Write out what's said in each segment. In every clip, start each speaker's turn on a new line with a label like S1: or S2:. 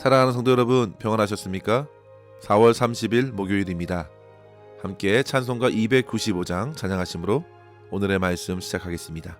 S1: 사랑하는 성도 여러분, 평안하셨습니까? 4월 30일 목요일입니다. 함께 찬송가 295장 찬양하심으로 오늘의 말씀 시작하겠습니다.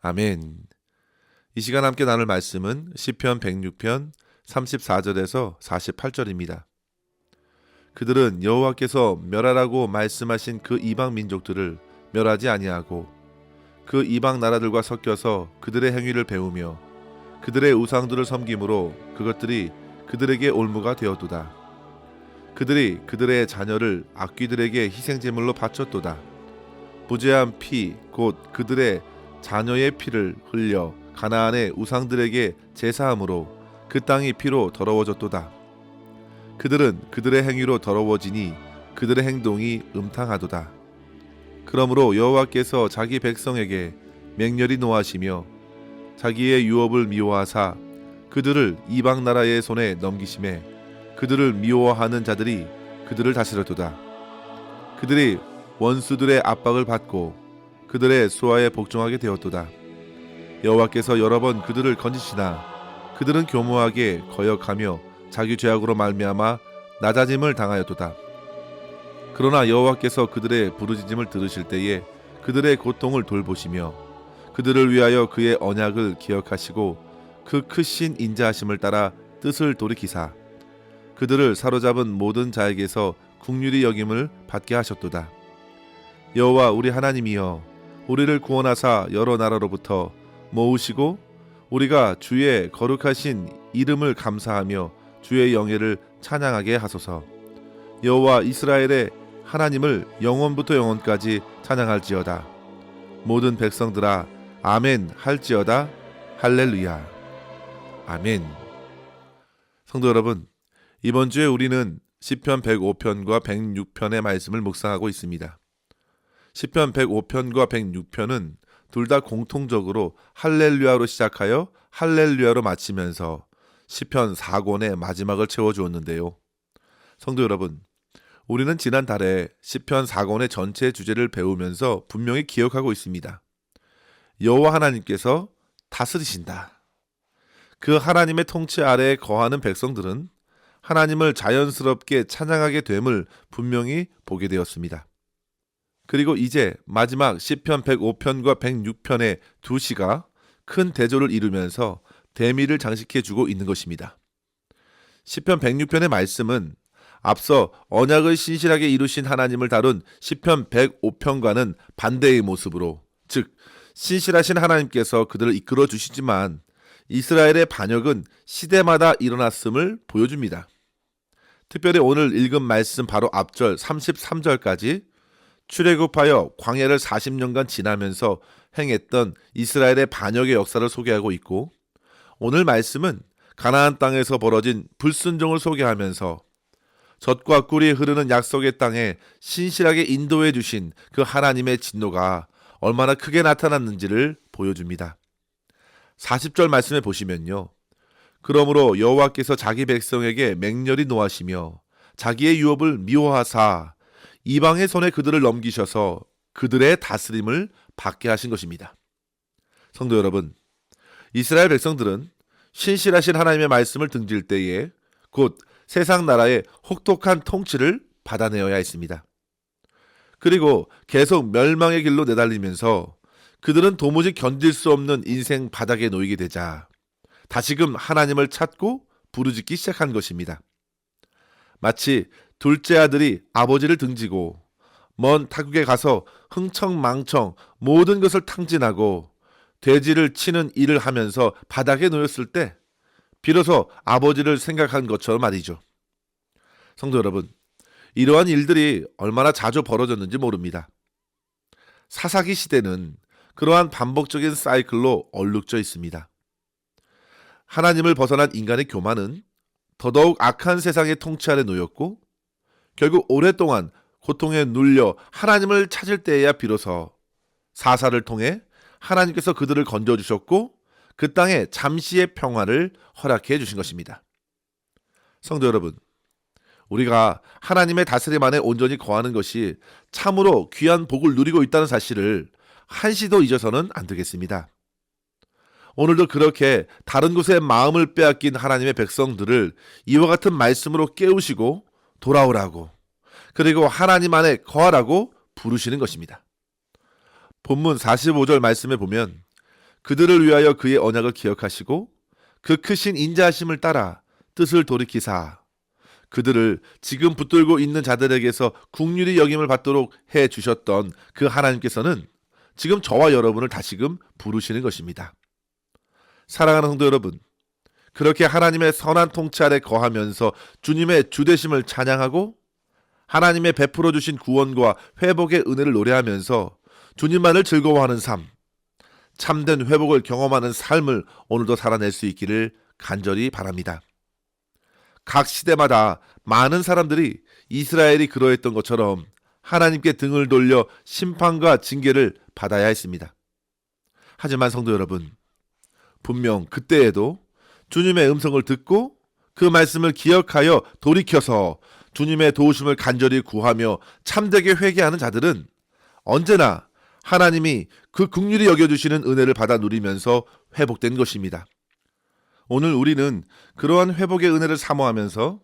S1: 아멘. 이 시간 함께 나눌 말씀은 시편 106편 34절에서 48절입니다. 그들은 여호와께서 멸하라고 말씀하신 그 이방 민족들을 멸하지 아니하고 그 이방 나라들과 섞여서 그들의 행위를 배우며 그들의 우상들을 섬김으로 그것들이 그들에게 올무가 되었도다. 그들이 그들의 자녀를 악귀들에게 희생제물로 바쳤도다. 부재한 피 곧 그들의 자녀의 피를 흘려 가나안의 우상들에게 제사함으로 그 땅이 피로 더러워졌도다. 그들은 그들의 행위로 더러워지니 그들의 행동이 음탕하도다. 그러므로 여호와께서 자기 백성에게 맹렬히 노하시며 자기의 유업을 미워하사 그들을 이방 나라의 손에 넘기심에 그들을 미워하는 자들이 그들을 다스렸도다. 그들이 원수들의 압박을 받고 그들의 수하에 복종하게 되었도다. 여호와께서 여러 번 그들을 건지시나 그들은 교묘하게 거역하며 자기 죄악으로 말미암아 낮아짐을 당하였도다. 그러나 여호와께서 그들의 부르짖음을 들으실 때에 그들의 고통을 돌보시며 그들을 위하여 그의 언약을 기억하시고 그 크신 인자하심을 따라 뜻을 돌이키사 그들을 사로잡은 모든 자에게서 긍휼히 여김을 받게 하셨도다. 여호와 우리 하나님이여, 우리를 구원하사 여러 나라로부터 모으시고 우리가 주의 거룩하신 이름을 감사하며 주의 영예를 찬양하게 하소서. 여호와 이스라엘의 하나님을 영원부터 영원까지 찬양할지어다. 모든 백성들아 아멘 할지어다. 할렐루야. 아멘. 성도 여러분, 이번 주에 우리는 시편 105편과 106편의 말씀을 묵상하고 있습니다. 시편 105편과 106편은 둘 다 공통적으로 할렐루야로 시작하여 할렐루야로 마치면서 시편 4권의 마지막을 채워주었는데요. 성도 여러분, 우리는 지난달에 시편 4권의 전체 주제를 배우면서 분명히 기억하고 있습니다. 여호와 하나님께서 다스리신다. 그 하나님의 통치 아래에 거하는 백성들은 하나님을 자연스럽게 찬양하게 됨을 분명히 보게 되었습니다. 그리고 이제 마지막 시편 105편과 106편의 두 시가 큰 대조를 이루면서 대미를 장식해주고 있는 것입니다. 시편 106편의 말씀은 앞서 언약을 신실하게 이루신 하나님을 다룬 시편 105편과는 반대의 모습으로, 즉 신실하신 하나님께서 그들을 이끌어 주시지만 이스라엘의 반역은 시대마다 일어났음을 보여줍니다. 특별히 오늘 읽은 말씀 바로 앞절 33절까지 출애굽하여 광야를 40년간 지나면서 행했던 이스라엘의 반역의 역사를 소개하고 있고, 오늘 말씀은 가나안 땅에서 벌어진 불순종을 소개하면서 젖과 꿀이 흐르는 약속의 땅에 신실하게 인도해 주신 그 하나님의 진노가 얼마나 크게 나타났는지를 보여줍니다. 40절 말씀에 보시면요. 그러므로 여호와께서 자기 백성에게 맹렬히 노하시며 자기의 유업을 미워하사 이방의 손에 그들을 넘기셔서 그들의 다스림을 받게 하신 것입니다. 성도 여러분, 이스라엘 백성들은 신실하신 하나님의 말씀을 등질 때에 곧 세상 나라의 혹독한 통치를 받아내어야 했습니다. 그리고 계속 멸망의 길로 내달리면서 그들은 도무지 견딜 수 없는 인생 바닥에 놓이게 되자 다시금 하나님을 찾고 부르짖기 시작한 것입니다. 마치 둘째 아들이 아버지를 등지고 먼 타국에 가서 흥청망청 모든 것을 탕진하고 돼지를 치는 일을 하면서 바닥에 놓였을 때 비로소 아버지를 생각한 것처럼 말이죠. 성도 여러분, 이러한 일들이 얼마나 자주 벌어졌는지 모릅니다. 사사기 시대는 그러한 반복적인 사이클로 얼룩져 있습니다. 하나님을 벗어난 인간의 교만은 더더욱 악한 세상의 통치 아래 놓였고 결국 오랫동안 고통에 눌려 하나님을 찾을 때에야 비로소 사사를 통해 하나님께서 그들을 건져주셨고 그 땅에 잠시의 평화를 허락해 주신 것입니다. 성도 여러분, 우리가 하나님의 다스림 안에 온전히 거하는 것이 참으로 귀한 복을 누리고 있다는 사실을 한시도 잊어서는 안 되겠습니다. 오늘도 그렇게 다른 곳에 마음을 빼앗긴 하나님의 백성들을 이와 같은 말씀으로 깨우시고 돌아오라고, 그리고 하나님 안에 거하라고 부르시는 것입니다. 본문 45절 말씀에 보면 그들을 위하여 그의 언약을 기억하시고 그 크신 인자하심을 따라 뜻을 돌이키사 그들을 지금 붙들고 있는 자들에게서 긍휼히 여김을 받도록 해 주셨던 그 하나님께서는 지금 저와 여러분을 다시금 부르시는 것입니다. 사랑하는 성도 여러분, 그렇게 하나님의 선한 통치 아래 거하면서 주님의 주되심을 찬양하고 하나님의 베풀어 주신 구원과 회복의 은혜를 노래하면서 주님만을 즐거워하는 삶, 참된 회복을 경험하는 삶을 오늘도 살아낼 수 있기를 간절히 바랍니다. 각 시대마다 많은 사람들이 이스라엘이 그러했던 것처럼 하나님께 등을 돌려 심판과 징계를 받아야 했습니다. 하지만 성도 여러분, 분명 그때에도 주님의 음성을 듣고 그 말씀을 기억하여 돌이켜서 주님의 도우심을 간절히 구하며 참되게 회개하는 자들은 언제나 하나님이 그 긍휼히 여겨주시는 은혜를 받아 누리면서 회복된 것입니다. 오늘 우리는 그러한 회복의 은혜를 사모하면서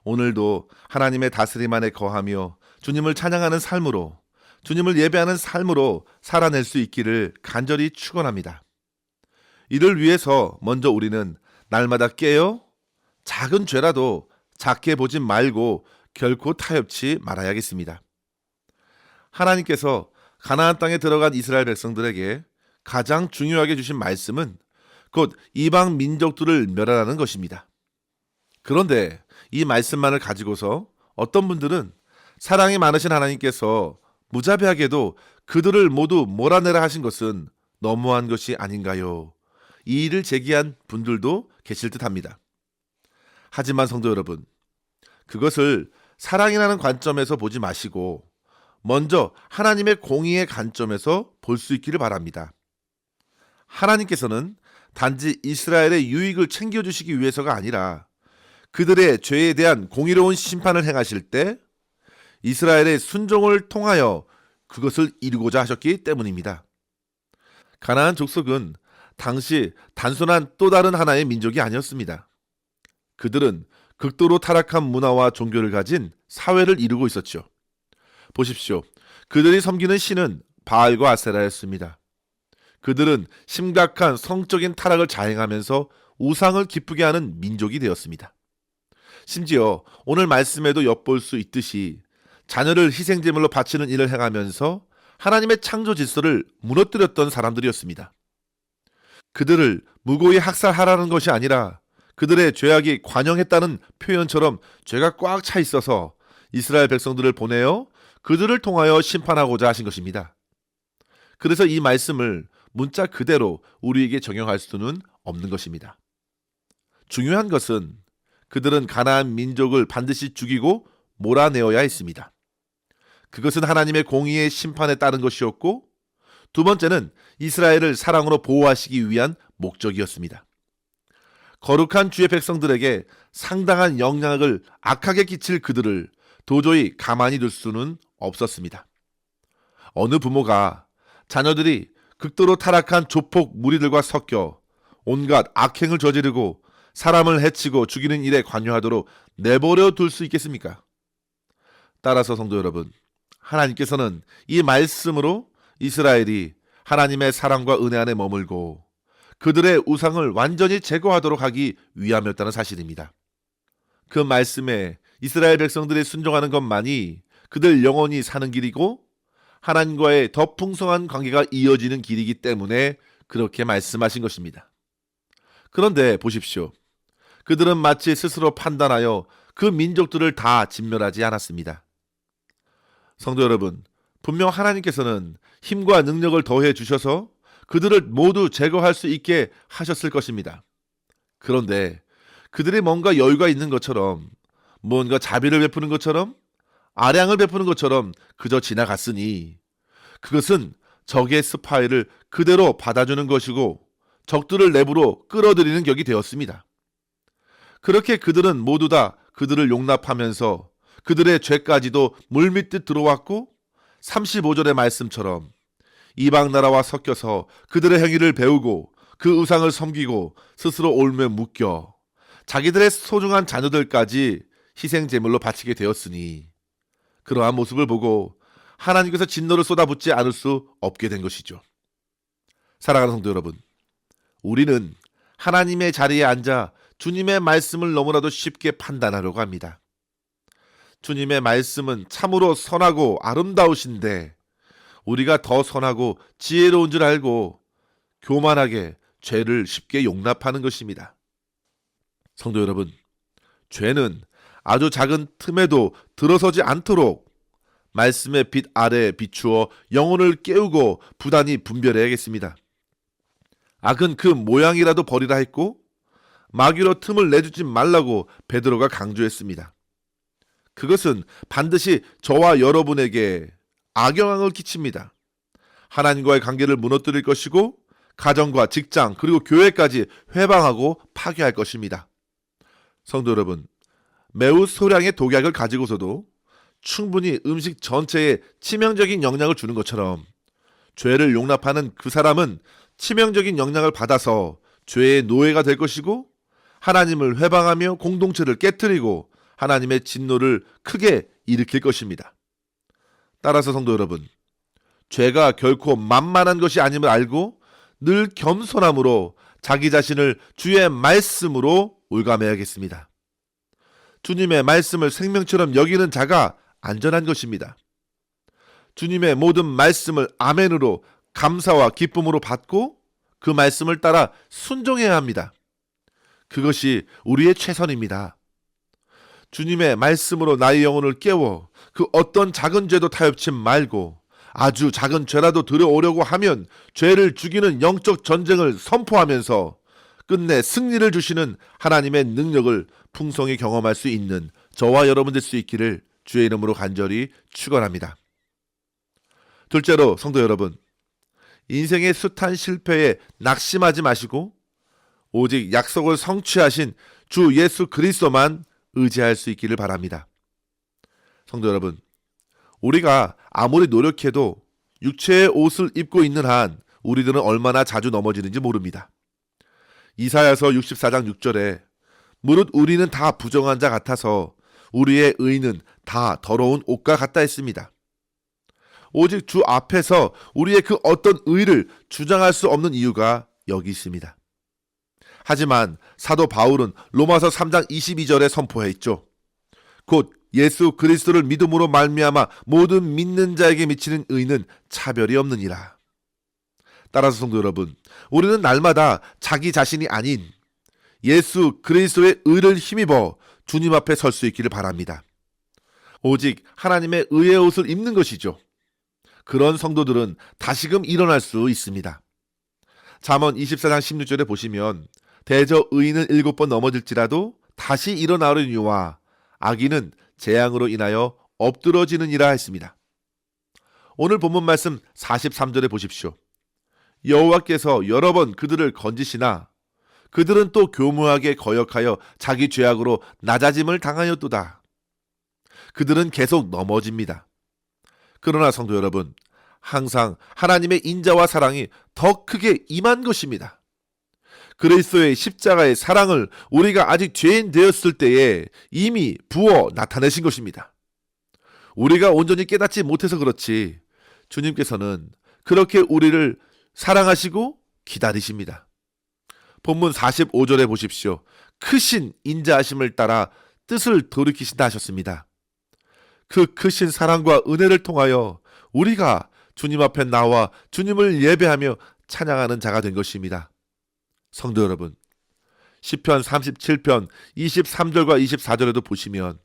S1: 오늘도 하나님의 다스림 안에 거하며 주님을 찬양하는 삶으로, 주님을 예배하는 삶으로 살아낼 수 있기를 간절히 축원합니다. 이를 위해서 먼저 우리는 날마다 깨어 작은 죄라도 작게 보지 말고 결코 타협치 말아야겠습니다. 하나님께서 가나안 땅에 들어간 이스라엘 백성들에게 가장 중요하게 주신 말씀은 곧 이방 민족들을 멸하라는 것입니다. 그런데 이 말씀만을 가지고서 어떤 분들은 사랑이 많으신 하나님께서 무자비하게도 그들을 모두 몰아내라 하신 것은 너무한 것이 아닌가요? 이 일을 제기한 분들도 계실 듯합니다. 하지만 성도 여러분, 그것을 사랑이라는 관점에서 보지 마시고 먼저 하나님의 공의의 관점에서 볼 수 있기를 바랍니다. 하나님께서는 단지 이스라엘의 유익을 챙겨주시기 위해서가 아니라 그들의 죄에 대한 공의로운 심판을 행하실 때 이스라엘의 순종을 통하여 그것을 이루고자 하셨기 때문입니다. 가나안 족속은 당시 단순한 또 다른 하나의 민족이 아니었습니다. 그들은 극도로 타락한 문화와 종교를 가진 사회를 이루고 있었죠. 보십시오. 그들이 섬기는 신은 바알과 아세라였습니다. 그들은 심각한 성적인 타락을 자행하면서 우상을 기쁘게 하는 민족이 되었습니다. 심지어 오늘 말씀에도 엿볼 수 있듯이 자녀를 희생제물로 바치는 일을 행하면서 하나님의 창조 질서를 무너뜨렸던 사람들이었습니다. 그들을 무고히 학살하라는 것이 아니라 그들의 죄악이 관영했다는 표현처럼 죄가 꽉 차 있어서 이스라엘 백성들을 보내어 그들을 통하여 심판하고자 하신 것입니다. 그래서 이 말씀을 문자 그대로 우리에게 적용할 수는 없는 것입니다. 중요한 것은 그들은 가나안 민족을 반드시 죽이고 몰아내어야 했습니다. 그것은 하나님의 공의의 심판에 따른 것이었고, 두 번째는 이스라엘을 사랑으로 보호하시기 위한 목적이었습니다. 거룩한 주의 백성들에게 상당한 영향을 악하게 끼칠 그들을 도저히 가만히 둘 수는 없었습니다. 어느 부모가 자녀들이 극도로 타락한 조폭 무리들과 섞여 온갖 악행을 저지르고 사람을 해치고 죽이는 일에 관여하도록 내버려 둘 수 있겠습니까? 따라서 성도 여러분, 하나님께서는 이 말씀으로 이스라엘이 하나님의 사랑과 은혜 안에 머물고 그들의 우상을 완전히 제거하도록 하기 위함이었다는 사실입니다. 그 말씀에 이스라엘 백성들이 순종하는 것만이 그들 영원히 사는 길이고 하나님과의 더 풍성한 관계가 이어지는 길이기 때문에 그렇게 말씀하신 것입니다. 그런데 보십시오. 그들은 마치 스스로 판단하여 그 민족들을 다 진멸하지 않았습니다. 성도 여러분, 분명 하나님께서는 힘과 능력을 더해 주셔서 그들을 모두 제거할 수 있게 하셨을 것입니다. 그런데 그들이 뭔가 여유가 있는 것처럼, 뭔가 자비를 베푸는 것처럼, 아량을 베푸는 것처럼 그저 지나갔으니 그것은 적의 스파이를 그대로 받아주는 것이고 적들을 내부로 끌어들이는 격이 되었습니다. 그렇게 그들은 모두 다 그들을 용납하면서 그들의 죄까지도 물밀듯 들어왔고 35절의 말씀처럼 이방 나라와 섞여서 그들의 행위를 배우고 그 우상을 섬기고 스스로 올매 묶여 자기들의 소중한 자녀들까지 희생제물로 바치게 되었으니 그러한 모습을 보고 하나님께서 진노를 쏟아붓지 않을 수 없게 된 것이죠. 사랑하는 성도 여러분, 우리는 하나님의 자리에 앉아 주님의 말씀을 너무나도 쉽게 판단하려고 합니다. 주님의 말씀은 참으로 선하고 아름다우신데 우리가 더 선하고 지혜로운 줄 알고 교만하게 죄를 쉽게 용납하는 것입니다. 성도 여러분, 죄는 아주 작은 틈에도 들어서지 않도록 말씀의 빛 아래에 비추어 영혼을 깨우고 부단히 분별해야겠습니다. 악은 그 모양이라도 버리라 했고 마귀로 틈을 내주지 말라고 베드로가 강조했습니다. 그것은 반드시 저와 여러분에게 악영향을 끼칩니다. 하나님과의 관계를 무너뜨릴 것이고 가정과 직장 그리고 교회까지 회방하고 파괴할 것입니다. 성도 여러분, 매우 소량의 독약을 가지고서도 충분히 음식 전체에 치명적인 영향을 주는 것처럼 죄를 용납하는 그 사람은 치명적인 영향을 받아서 죄의 노예가 될 것이고 하나님을 회방하며 공동체를 깨트리고 하나님의 진노를 크게 일으킬 것입니다. 따라서 성도 여러분, 죄가 결코 만만한 것이 아님을 알고 늘 겸손함으로 자기 자신을 주의 말씀으로 올감해야겠습니다. 주님의 말씀을 생명처럼 여기는 자가 안전한 것입니다. 주님의 모든 말씀을 아멘으로 감사와 기쁨으로 받고 그 말씀을 따라 순종해야 합니다. 그것이 우리의 최선입니다. 주님의 말씀으로 나의 영혼을 깨워 그 어떤 작은 죄도 타협치 말고 아주 작은 죄라도 들여오려고 하면 죄를 죽이는 영적 전쟁을 선포하면서 끝내 승리를 주시는 하나님의 능력을 풍성히 경험할 수 있는 저와 여러분 될 수 있기를 주의 이름으로 간절히 축원합니다. 둘째로 성도 여러분, 인생의 숱한 실패에 낙심하지 마시고 오직 약속을 성취하신 주 예수 그리스도만 의지할 수 있기를 바랍니다. 성도 여러분, 우리가 아무리 노력해도 육체의 옷을 입고 있는 한 우리들은 얼마나 자주 넘어지는지 모릅니다. 이사야서 64장 6절에 무릇 우리는 다 부정한 자 같아서 우리의 의는 다 더러운 옷과 같다 했습니다. 오직 주 앞에서 우리의 그 어떤 의를 주장할 수 없는 이유가 여기 있습니다. 하지만 사도 바울은 로마서 3장 22절에 선포했죠. 곧 예수 그리스도를 믿음으로 말미암아 모든 믿는 자에게 미치는 의는 차별이 없느니라. 따라서 성도 여러분, 우리는 날마다 자기 자신이 아닌 예수 그리스도의 의를 힘입어 주님 앞에 설 수 있기를 바랍니다. 오직 하나님의 의의 옷을 입는 것이죠. 그런 성도들은 다시금 일어날 수 있습니다. 잠언 24장 16절에 보시면 대저 의인은 7번 넘어질지라도 다시 일어나려니와 악인은 재앙으로 인하여 엎드러지느니라 했습니다. 오늘 본문 말씀 43절에 보십시오. 여호와께서 여러 번 그들을 건지시나 그들은 또 교묘하게 거역하여 자기 죄악으로 낮아짐을 당하였도다. 그들은 계속 넘어집니다. 그러나 성도 여러분, 항상 하나님의 인자와 사랑이 더 크게 임한 것입니다. 그리스도의 십자가의 사랑을 우리가 아직 죄인 되었을 때에 이미 부어 나타내신 것입니다. 우리가 온전히 깨닫지 못해서 그렇지 주님께서는 그렇게 우리를 사랑하시고 기다리십니다. 본문 45절에 보십시오. 크신 인자하심을 따라 뜻을 돌이키신다 하셨습니다. 그 크신 사랑과 은혜를 통하여 우리가 주님 앞에 나와 주님을 예배하며 찬양하는 자가 된 것입니다. 성도 여러분, 시편 37편 23절과 24절에도 보시면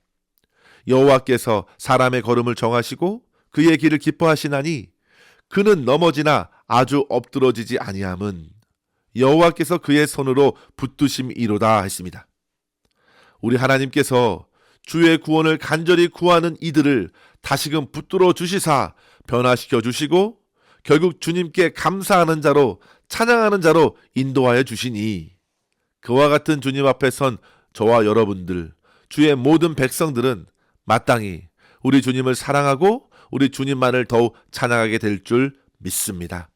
S1: 여호와께서 사람의 걸음을 정하시고 그의 길을 기뻐하시나니 그는 넘어지나 아주 엎드러지지 아니함은 여호와께서 그의 손으로 붙드심이로다 했습니다. 우리 하나님께서 주의 구원을 간절히 구하는 이들을 다시금 붙들어 주시사 변화시켜 주시고 결국 주님께 감사하는 자로 찬양하는 자로 인도하여 주시니 그와 같은 주님 앞에 선 저와 여러분들, 주의 모든 백성들은 마땅히 우리 주님을 사랑하고 우리 주님만을 더욱 찬양하게 될 줄 믿습니다.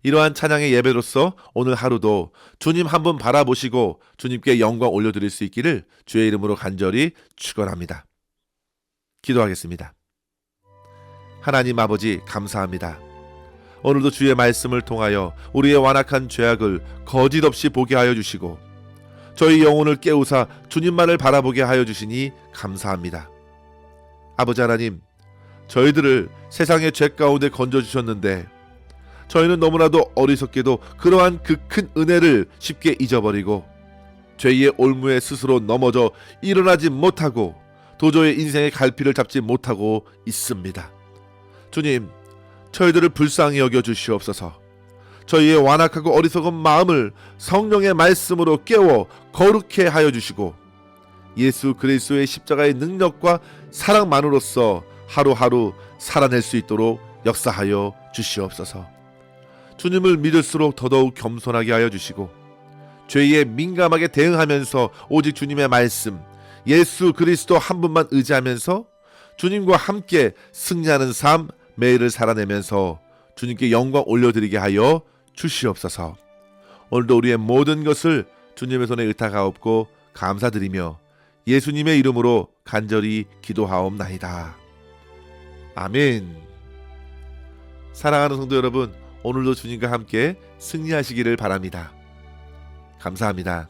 S1: 이러한 찬양의 예배로서 오늘 하루도 주님 한 분 바라보시고 주님께 영광 올려드릴 수 있기를 주의 이름으로 간절히 축원합니다. 기도하겠습니다. 하나님 아버지 감사합니다. 오늘도 주의 말씀을 통하여 우리의 완악한 죄악을 거짓없이 보게 하여 주시고 저희 영혼을 깨우사 주님만을 바라보게 하여 주시니 감사합니다. 아버지 하나님, 저희들을 세상의 죄 가운데 건져주셨는데 저희는 너무나도 어리석게도 그러한 그 큰 은혜를 쉽게 잊어버리고 죄의 올무에 스스로 넘어져 일어나지 못하고 도저히 인생의 갈피를 잡지 못하고 있습니다. 주님, 저희들을 불쌍히 여겨 주시옵소서. 저희의 완악하고 어리석은 마음을 성령의 말씀으로 깨워 거룩해 하여 주시고 예수 그리스도의 십자가의 능력과 사랑만으로써 하루하루 살아낼 수 있도록 역사하여 주시옵소서. 주님을 믿을수록 더더욱 겸손하게 하여 주시고 죄에 민감하게 대응하면서 오직 주님의 말씀, 예수 그리스도 한 분만 의지하면서 주님과 함께 승리하는 삶 매일을 살아내면서 주님께 영광 올려드리게 하여 주시옵소서. 오늘도 우리의 모든 것을 주님의 손에 의탁하옵고 감사드리며 예수님의 이름으로 간절히 기도하옵나이다. 아멘. 사랑하는 성도 여러분, 오늘도 주님과 함께 승리하시기를 바랍니다. 감사합니다.